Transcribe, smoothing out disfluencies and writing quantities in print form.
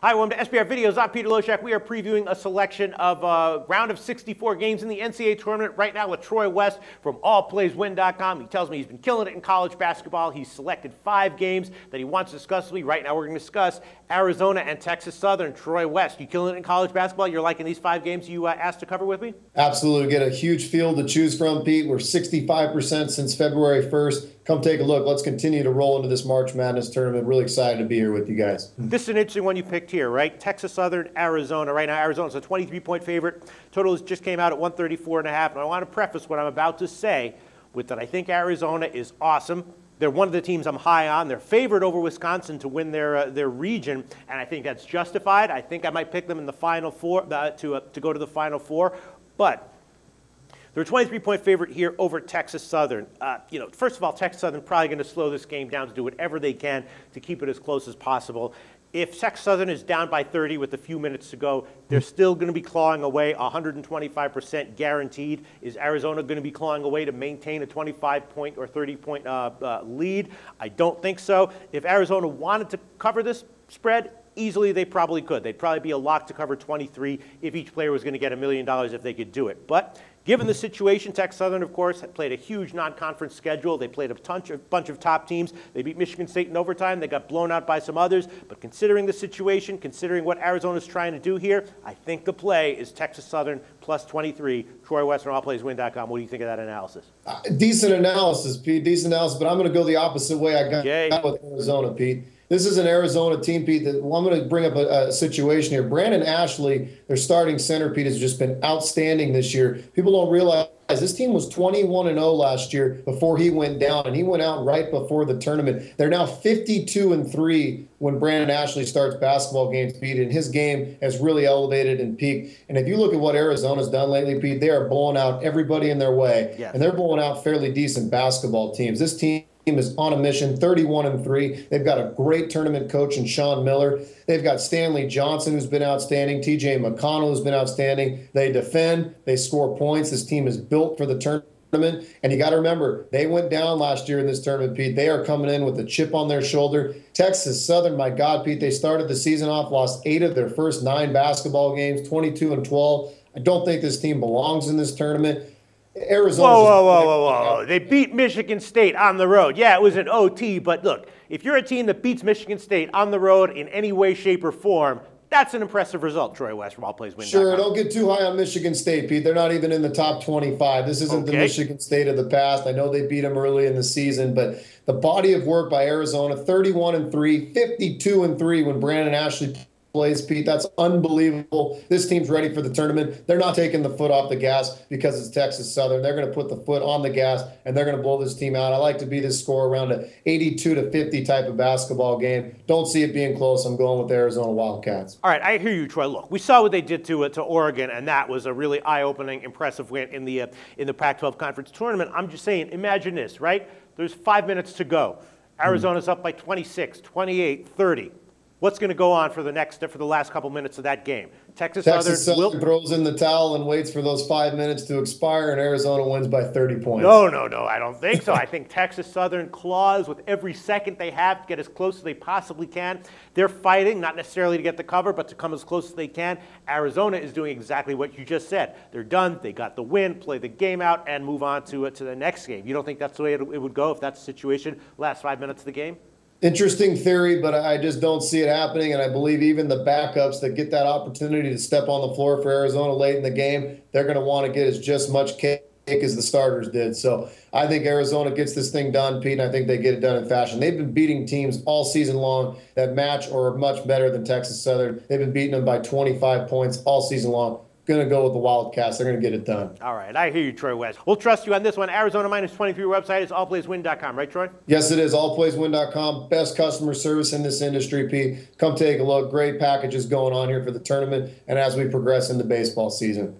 Hi, welcome to SBR Videos. I'm Peter Loshak. We are previewing a selection of round of 64 games in the NCAA Tournament right now with Troy West from allplayswin.com. He tells me he's been killing it in college basketball. He's selected 5 games that he wants to discuss with me. Right now we're going to discuss Arizona and Texas Southern. Troy West, you killing it in college basketball? You're liking these 5 games you asked to cover with me? Absolutely. Get a huge field to choose from, Pete. We're 65% since February 1st. Come take a look. Let's continue to roll into this March Madness tournament. Really excited to be here with you guys. This is an interesting one you picked here, right? Texas Southern, Arizona. Right now, Arizona's a 23-point favorite. Total just came out at 134.5. And I want to preface what I'm about to say with that I think Arizona is awesome. They're one of the teams I'm high on. They're favored over Wisconsin to win their region, and I think that's justified. I think I might pick them in the Final Four to go to the Final Four, but they're a 23-point favorite here over Texas Southern. First of all, Texas Southern probably going to slow this game down to do whatever they can to keep it as close as possible. If Texas Southern is down by 30 with a few minutes to go, they're still going to be clawing away 125% guaranteed. Is Arizona going to be clawing away to maintain a 25-point or 30-point lead? I don't think so. If Arizona wanted to cover this spread, easily they probably could. They'd probably be a lock to cover 23 if each player was going to get $1 million if they could do it. But given the situation, Texas Southern, of course, had played a huge non-conference schedule. They played a bunch of top teams. They beat Michigan State in overtime. They got blown out by some others. But considering the situation, considering what Arizona's trying to do here, I think the play is Texas Southern plus 23. Troy West from allplayswin.com. What do you think of that analysis? Decent analysis, Pete. Decent analysis. But I'm going to go the opposite way I got with Arizona, Pete. This is an Arizona team, Pete. I'm going to bring up a situation here. Brandon Ashley, their starting center, Pete, has just been outstanding this year. People don't realize this team was 21-0 last year before he went down, and he went out right before the tournament. They're now 52-3 when Brandon Ashley starts basketball games, Pete, and his game has really elevated and peaked. And if you look at what Arizona's done lately, Pete, they are blowing out everybody in their way, and they're blowing out fairly decent basketball teams. This team is on a mission, 31-3. They've got a great tournament coach in Sean Miller. They've got Stanley Johnson, who's been outstanding, TJ McConnell, who's been outstanding. They defend, they score points. This team is built for the tournament. And you got to remember, they went down last year in this tournament, Pete. They are coming in with a chip on their shoulder. Texas Southern, my God, Pete, they started the season off, lost 8 of their first 9 basketball games, 22-12. I don't think this team belongs in this tournament. Arizona. Whoa. They beat Michigan State on the road. Yeah, it was an OT, but look, if you're a team that beats Michigan State on the road in any way, shape, or form, that's an impressive result, Troy West from allplayswin.com. Sure, don't get too high on Michigan State, Pete. They're not even in the top 25. This isn't the Michigan State of the past. I know they beat them early in the season, but the body of work by Arizona, 31-3, 52-3 when Brandon Ashley plays, Pete. That's unbelievable. This team's ready for the tournament. They're not taking the foot off the gas because it's Texas Southern. They're going to put the foot on the gas, and they're going to blow this team out. I like to be this score around an 82-50 type of basketball game. Don't see it being close. I'm going with the Arizona Wildcats. All right, I hear you, Troy. Look, we saw what they did to Oregon, and that was a really eye-opening, impressive win in the Pac-12 Conference Tournament. I'm just saying, imagine this, right? There's 5 minutes to go. Arizona's up by 26, 28, 30. What's going to go on for the last couple minutes of that game? Texas Southern throws in the towel and waits for those 5 minutes to expire, and Arizona wins by 30 points. No, I don't think so. I think Texas Southern claws with every second they have to get as close as they possibly can. They're fighting, not necessarily to get the cover, but to come as close as they can. Arizona is doing exactly what you just said. They're done. They got the win, play the game out, and move on to the next game. You don't think that's the way it would go if that's the situation, last 5 minutes of the game? Interesting theory, but I just don't see it happening, and I believe even the backups that get that opportunity to step on the floor for Arizona late in the game, they're going to want to get as just much cake as the starters did. So I think Arizona gets this thing done, Pete, and I think they get it done in fashion. They've been beating teams all season long that match or are much better than Texas Southern. They've been beating them by 25 points all season long. Going to go with the Wildcats. They're going to get it done. All right. I hear you, Troy West. We'll trust you on this one. Arizona minus 23 website is allplayswin.com, right, Troy? Yes, it is. Allplayswin.com. Best customer service in this industry, Pete. Come take a look. Great packages going on here for the tournament and as we progress into baseball season.